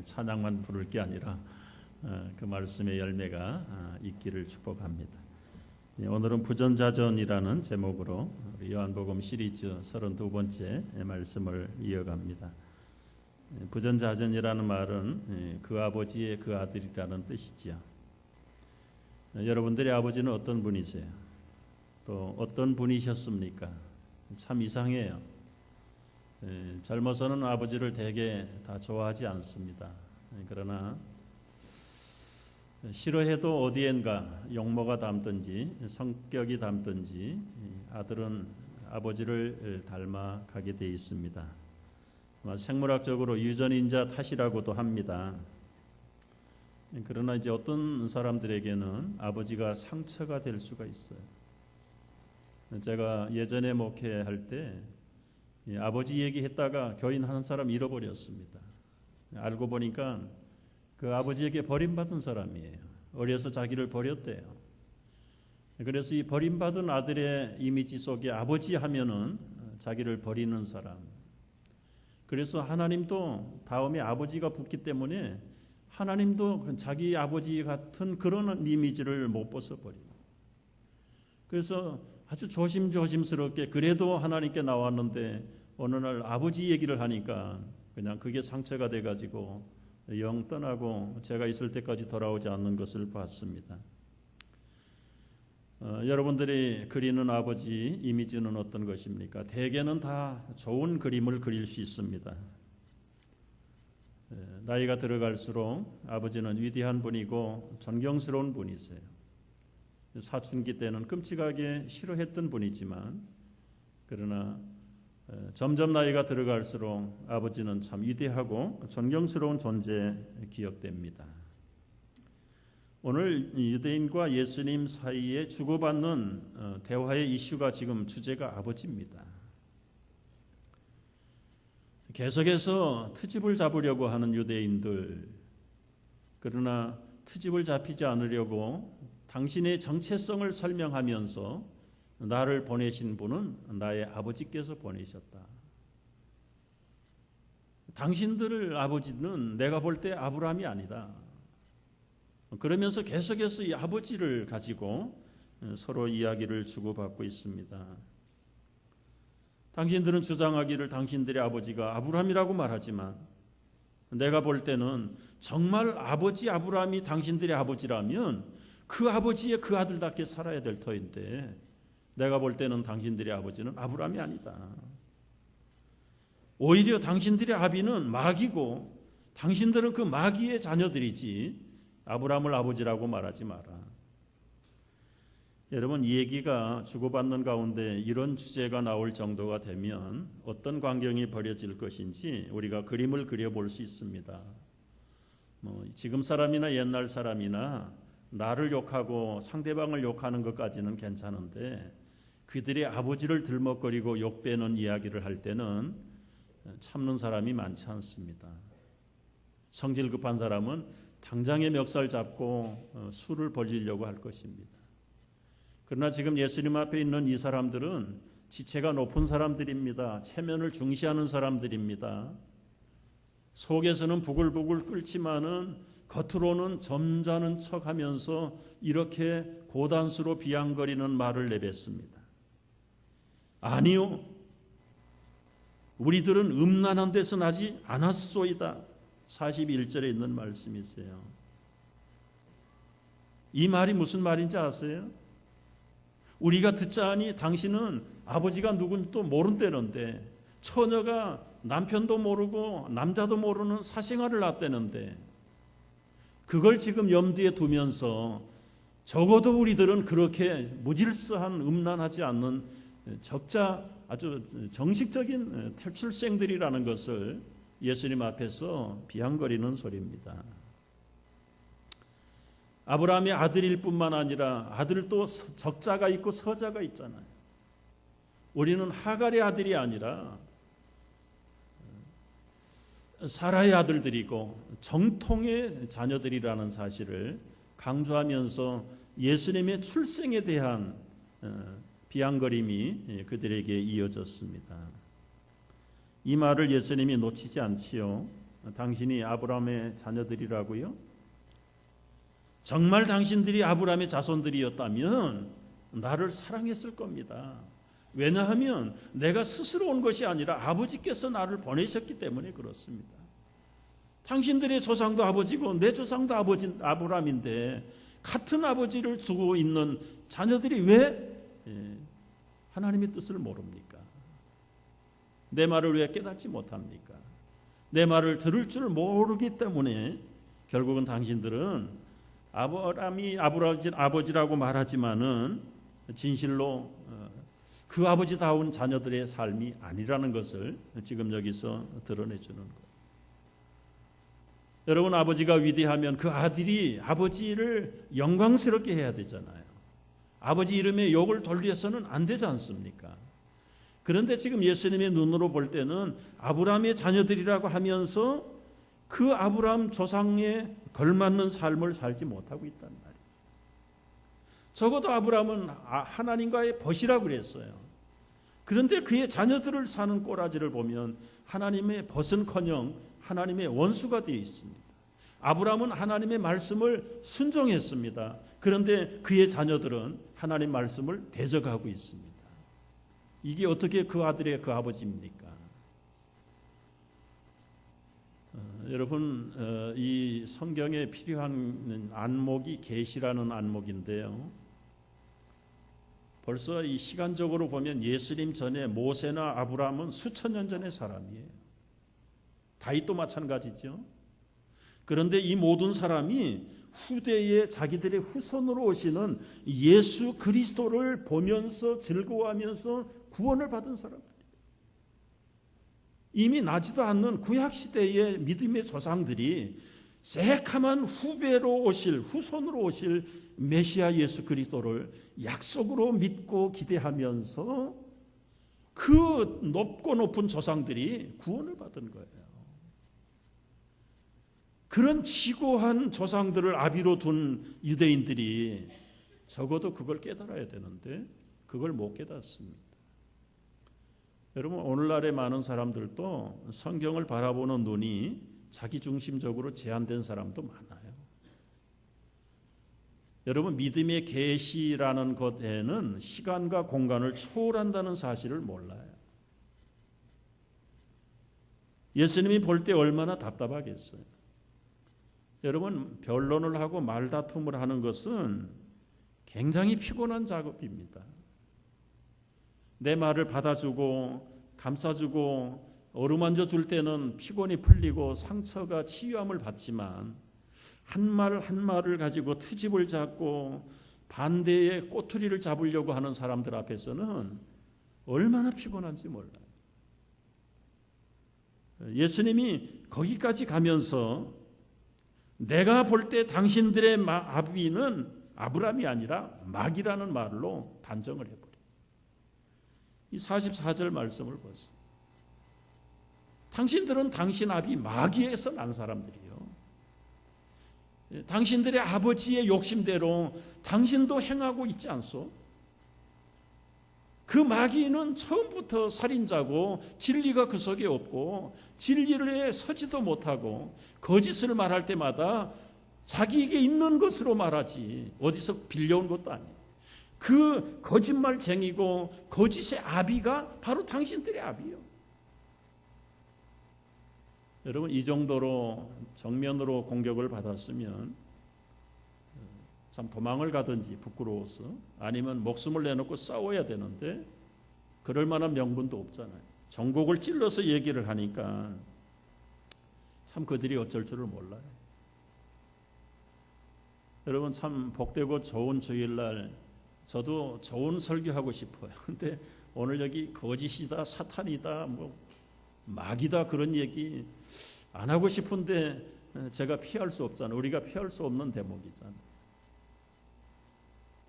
찬양만 부를 게 아니라 그 말씀의 열매가 있기를 축복합니다. 오늘은 부전자전이라는 제목으로 요한복음 시리즈 32번째 말씀을 이어갑니다. 부전자전이라는 말은 그 아버지의 그 아들이라는 뜻이지요. 여러분들의 아버지는 어떤 분이세요? 또 어떤 분이셨습니까? 참 이상해요. 젊어서는 아버지를 되게 다 좋아하지 않습니다. 그러나 싫어해도 어디엔가 용모가 닮든지 성격이 닮든지 아들은 아버지를 닮아가게 돼 있습니다. 생물학적으로 유전인자 탓이라고도 합니다. 그러나 이제 어떤 사람들에게는 아버지가 상처가 될 수가 있어요. 제가 예전에 목회할 때 아버지 얘기했다가 교인 한 사람 잃어버렸습니다. 알고 보니까 그 아버지에게 버림받은 사람이에요. 어려서 자기를 버렸대요. 그래서 이 버림받은 아들의 이미지 속에 아버지 하면은 자기를 버리는 사람. 그래서 하나님도 다음에 아버지가 붙기 때문에 하나님도 자기 아버지 같은 그런 이미지를 못 벗어버려요. 그래서 아주 조심스럽게 그래도 하나님께 나왔는데 어느 날 아버지 얘기를 하니까 그냥 그게 상처가 돼가지고 영 떠나고 제가 있을 때까지 돌아오지 않는 것을 봤습니다. 여러분들이 그리는 아버지 이미지는 어떤 것입니까? 대개는 다 좋은 그림을 그릴 수 있습니다. 나이가 들어갈수록 아버지는 위대한 분이고 존경스러운 분이세요. 사춘기 때는 끔찍하게 싫어했던 분이지만 그러나 점점 나이가 들어갈수록 아버지는 참 위대하고 존경스러운 존재 기억됩니다. 오늘 유대인과 예수님 사이에 주고받는 대화의 이슈가 지금 주제가 아버지입니다. 계속해서 트집을 잡으려고 하는 유대인들, 그러나 트집을 잡히지 않으려고 당신의 정체성을 설명하면서 나를 보내신 분은 나의 아버지께서 보내셨다. 당신들의 아버지는 내가 볼 때 아브라함이 아니다. 그러면서 계속해서 이 아버지를 가지고 서로 이야기를 주고받고 있습니다. 당신들은 주장하기를 당신들의 아버지가 아브라함이라고 말하지만 내가 볼 때는 정말 아버지 아브라함이 당신들의 아버지라면 그 아버지의 그 아들답게 살아야 될 터인데 내가 볼 때는 당신들의 아버지는 아브라함이 아니다. 오히려 당신들의 아비는 마귀고 당신들은 그 마귀의 자녀들이지 아브라함을 아버지라고 말하지 마라. 여러분, 이 얘기가 주고받는 가운데 이런 주제가 나올 정도가 되면 어떤 광경이 벌어질 것인지 우리가 그림을 그려볼 수 있습니다. 지금 사람이나 옛날 사람이나 나를 욕하고 상대방을 욕하는 것까지는 괜찮은데 그들의 아버지를 들먹거리고 욕되는 이야기를 할 때는 참는 사람이 많지 않습니다. 성질 급한 사람은 당장에 멱살 잡고 수를 벌리려고 할 것입니다. 그러나 지금 예수님 앞에 있는 이 사람들은 지체가 높은 사람들입니다. 체면을 중시하는 사람들입니다. 속에서는 부글부글 끓지만은 겉으로는 점잖은 척하면서 이렇게 고단수로 비양거리는 말을 내뱉습니다. 아니요, 우리들은 음란한 데서 나지 않았소이다. 41절에 있는 말씀이세요. 이 말이 무슨 말인지 아세요? 우리가 듣자하니 당신은 아버지가 누군지도 모른다는데 처녀가 남편도 모르고 남자도 모르는 사생활을 놨다는데 그걸 지금 염두에 두면서 적어도 우리들은 그렇게 무질서한 음란하지 않는 아주 정식적인 탈출생들이라는 것을 예수님 앞에서 비양거리는 소리입니다. 아브라함의 아들일 뿐만 아니라 아들도 적자가 있고 서자가 있잖아요. 우리는 하갈의 아들이 아니라 사라의 아들들이고 정통의 자녀들이라는 사실을 강조하면서 예수님의 출생에 대한 비양거림이 그들에게 이어졌습니다. 이 말을 예수님이 놓치지 않지요. 당신이 아브라함의 자녀들이라고요? 정말 당신들이 아브라함의 자손들이었다면 나를 사랑했을 겁니다. 왜냐하면 내가 스스로 온 것이 아니라 아버지께서 나를 보내셨기 때문에 그렇습니다. 당신들의 조상도 아버지고 내 조상도 아브라함인데 같은 아버지를 두고 있는 자녀들이 왜 하나님의 뜻을 모릅니까? 내 말을 왜 깨닫지 못합니까? 내 말을 들을 줄 모르기 때문에 결국은 당신들은 아브라함이 아버지라고 말하지만은 진실로 그 아버지다운 자녀들의 삶이 아니라는 것을 지금 여기서 드러내주는 거예요. 여러분, 아버지가 위대하면 그 아들이 아버지를 영광스럽게 해야 되잖아요. 아버지 이름에 욕을 돌려서는 안 되지 않습니까? 그런데 지금 예수님의 눈으로 볼 때는 아브라함의 자녀들이라고 하면서 그 아브라함 조상에 걸맞는 삶을 살지 못하고 있단 말이에요. 적어도 아브라함은 하나님과의 벗이라고 그랬어요. 그런데 그의 자녀들을 사는 꼬라지를 보면 하나님의 벗은커녕 하나님의 원수가 되어 있습니다. 아브라함은 하나님의 말씀을 순종했습니다. 그런데 그의 자녀들은 하나님 말씀을 대적하고 있습니다. 이게 어떻게 그 아들의 그 아버지입니까? 여러분, 이 성경에 필요한 안목이 계시라는 안목인데요. 벌써 이 시간적으로 보면 예수님 전에 모세나 아브라함은 수천 년 전의 사람이에요. 다윗도 마찬가지죠. 그런데 이 모든 사람이 후대에 자기들의 후손으로 오시는 예수 그리스도를 보면서 즐거워하면서 구원을 받은 사람들이에요. 이미 나지도 않는 구약시대의 믿음의 조상들이 새카만 후배로 오실, 후손으로 오실 메시아 예수 그리스도를 약속으로 믿고 기대하면서 그 높고 높은 조상들이 구원을 받은 거예요. 그런 지고한 조상들을 아비로 둔 유대인들이 적어도 그걸 깨달아야 되는데 그걸 못 깨닫습니다. 여러분, 오늘날의 많은 사람들도 성경을 바라보는 눈이 자기중심적으로 제한된 사람도 많아요. 여러분, 믿음의 계시라는 것에는 시간과 공간을 초월한다는 사실을 몰라요. 예수님이 볼 때 얼마나 답답하겠어요. 여러분, 변론을 하고 말다툼을 하는 것은 굉장히 피곤한 작업입니다. 내 말을 받아주고 감싸주고 어루만져 줄 때는 피곤이 풀리고 상처가 치유함을 받지만 한 말 한 말을 가지고 트집을 잡고 반대의 꼬투리를 잡으려고 하는 사람들 앞에서는 얼마나 피곤한지 몰라요. 예수님이 거기까지 가면서 내가 볼 때 당신들의 아비는 아브라함이 아니라 막이라는 말로 단정을 해버렸어요. 이 44절 말씀을 보세요. 당신들은 당신 아비 마귀에서 난 사람들이에요. 당신들의 아버지의 욕심대로 당신도 행하고 있지 않소? 그 마귀는 처음부터 살인자고 진리가 그 속에 없고 진리를 서지도 못하고 거짓을 말할 때마다 자기에게 있는 것으로 말하지 어디서 빌려온 것도 아니에요. 그 거짓말쟁이고 거짓의 아비가 바로 당신들의 아비예요. 여러분, 이 정도로 정면으로 공격을 받았으면 참 도망을 가든지 부끄러워서 아니면 목숨을 내놓고 싸워야 되는데 그럴 만한 명분도 없잖아요. 전곡을 찔러서 얘기를 하니까 참 그들이 어쩔 줄을 몰라요. 여러분, 참 복되고 좋은 주일날 저도 좋은 설교하고 싶어요. 근데 오늘 여기 거짓이다, 사탄이다, 뭐 마귀다 그런 얘기 안 하고 싶은데 제가 피할 수 없잖아요. 우리가 피할 수 없는 대목이잖아요.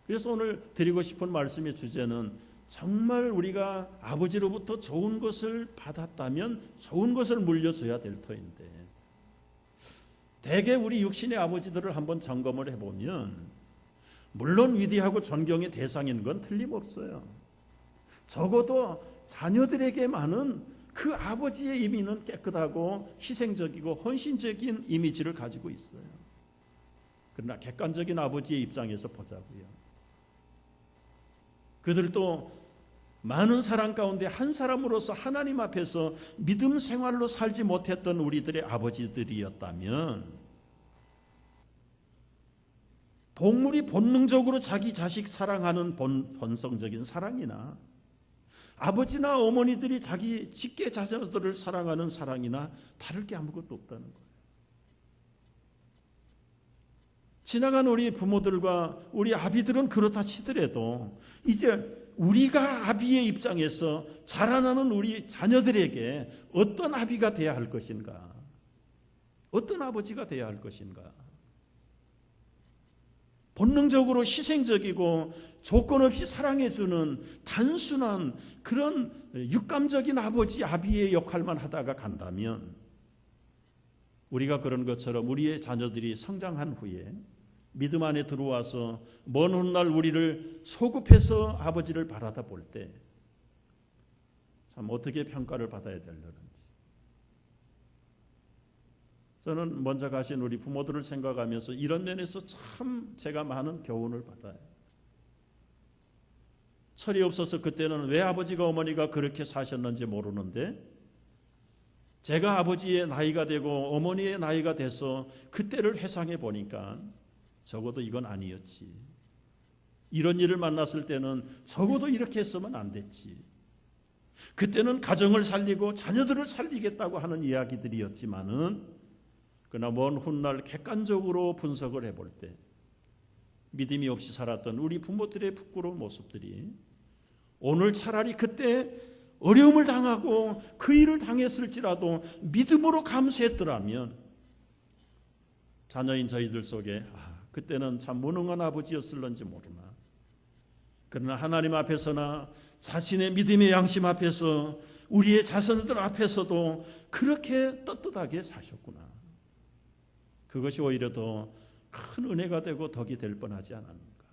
그래서 오늘 드리고 싶은 말씀의 주제는 정말 우리가 아버지로부터 좋은 것을 받았다면 좋은 것을 물려줘야 될 터인데 대개 우리 육신의 아버지들을 한번 점검을 해보면 물론 위대하고 존경의 대상인 건 틀림없어요. 적어도 자녀들에게만은 그 아버지의 이미는 깨끗하고 희생적이고 헌신적인 이미지를 가지고 있어요. 그러나 객관적인 아버지의 입장에서 보자고요. 그들도 많은 사람 가운데 한 사람으로서 하나님 앞에서 믿음 생활로 살지 못했던 우리들의 아버지들이었다면, 동물이 본능적으로 자기 자식 사랑하는 본성적인 사랑이나 아버지나 어머니들이 자기 직계 자녀들을 사랑하는 사랑이나 다를 게 아무것도 없다는 거예요. 지나간 우리 부모들과 우리 아비들은 그렇다 치더라도 이제 우리가 아비의 입장에서 자라나는 우리 자녀들에게 어떤 아비가 돼야 할 것인가? 어떤 아버지가 돼야 할 것인가? 본능적으로 희생적이고 조건 없이 사랑해주는 단순한 그런 육감적인 아버지, 아비의 역할만 하다가 간다면, 우리가 그런 것처럼 우리의 자녀들이 성장한 후에 믿음 안에 들어와서 먼 훗날 우리를 소급해서 아버지를 바라다 볼 때 참 어떻게 평가를 받아야 되려는지, 저는 먼저 가신 우리 부모들을 생각하면서 이런 면에서 참 제가 많은 교훈을 받아요. 철이 없어서 그때는 왜 아버지가 어머니가 그렇게 사셨는지 모르는데, 제가 아버지의 나이가 되고 어머니의 나이가 돼서 그때를 회상해 보니까 적어도 이건 아니었지. 이런 일을 만났을 때는 적어도 이렇게 했으면 안 됐지. 그때는 가정을 살리고 자녀들을 살리겠다고 하는 이야기들이었지만은, 그러나 먼 훗날 객관적으로 분석을 해볼 때 믿음이 없이 살았던 우리 부모들의 부끄러운 모습들이 오늘 차라리 그때 어려움을 당하고 그 일을 당했을지라도 믿음으로 감수했더라면 자녀인 저희들 속에 그때는 참 무능한 아버지였을런지 모르나, 그러나 하나님 앞에서나 자신의 믿음의 양심 앞에서 우리의 자손들 앞에서도 그렇게 떳떳하게 사셨구나. 그것이 오히려 더 큰 은혜가 되고 덕이 될 뻔하지 않았는가.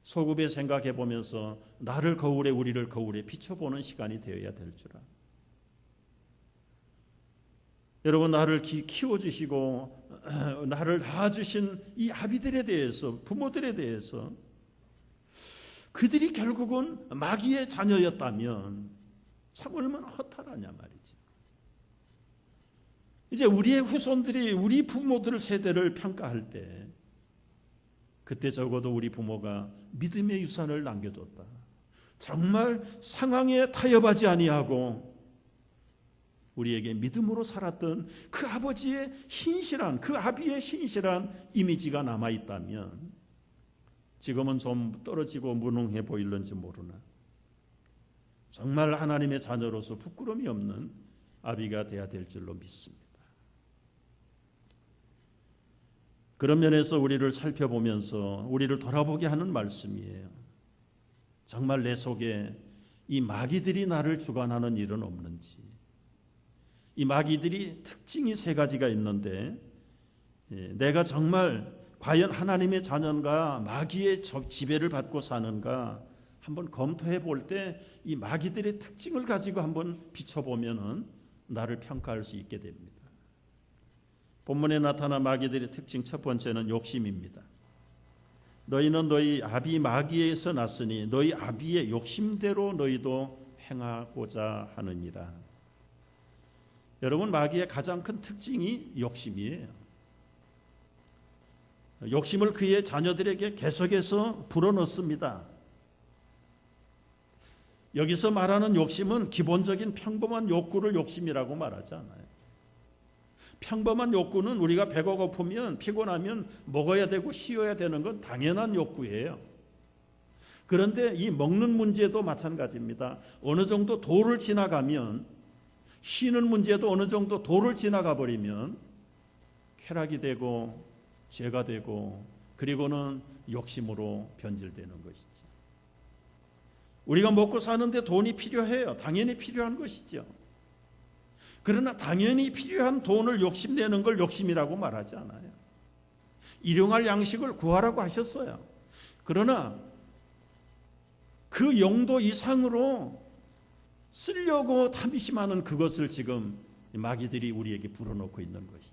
소급에 생각해 보면서 나를 거울에, 우리를 거울에 비춰보는 시간이 되어야 될 줄 알아. 여러분, 나를 키워주시고 나를 낳아주신 이 아비들에 대해서, 부모들에 대해서, 그들이 결국은 마귀의 자녀였다면 참 얼마나 허탈하냐 말이지. 이제 우리의 후손들이 우리 부모들 세대를 평가할 때, 그때 적어도 우리 부모가 믿음의 유산을 남겨뒀다, 정말 상황에 타협하지 아니하고 우리에게 믿음으로 살았던 그 아버지의 신실한, 그 아비의 신실한 이미지가 남아있다면, 지금은 좀 떨어지고 무능해 보일는지 모르나 정말 하나님의 자녀로서 부끄러움이 없는 아비가 돼야 될 줄로 믿습니다. 그런 면에서 우리를 살펴보면서 우리를 돌아보게 하는 말씀이에요. 정말 내 속에 이 마귀들이 나를 주관하는 일은 없는지. 이 마귀들이 특징이 세 가지가 있는데, 내가 정말 과연 하나님의 자녀인가 마귀의 지배를 받고 사는가 한번 검토해 볼 때 이 마귀들의 특징을 가지고 한번 비춰보면은 나를 평가할 수 있게 됩니다. 본문에 나타난 마귀들의 특징 첫 번째는 욕심입니다. 너희는 너희 아비 마귀에서 났으니 너희 아비의 욕심대로 너희도 행하고자 하느니라. 여러분, 마귀의 가장 큰 특징이 욕심이에요. 욕심을 그의 자녀들에게 계속해서 불어넣습니다. 여기서 말하는 욕심은 기본적인 평범한 욕구를 욕심이라고 말하지 않아요. 평범한 욕구는 우리가 배가 고프면, 피곤하면 먹어야 되고 쉬어야 되는 건 당연한 욕구예요. 그런데 이 먹는 문제도 마찬가지입니다. 어느 정도 도를 지나가면, 쉬는 문제도 어느 정도 도를 지나가 버리면 쾌락이 되고 죄가 되고, 그리고는 욕심으로 변질되는 것이죠. 우리가 먹고 사는데 돈이 필요해요. 당연히 필요한 것이죠. 그러나 당연히 필요한 돈을 욕심내는 걸 욕심이라고 말하지 않아요. 일용할 양식을 구하라고 하셨어요. 그러나 그 용도 이상으로 쓰려고 탐심하는 그것을 지금 마귀들이 우리에게 불어넣고 있는 것이죠.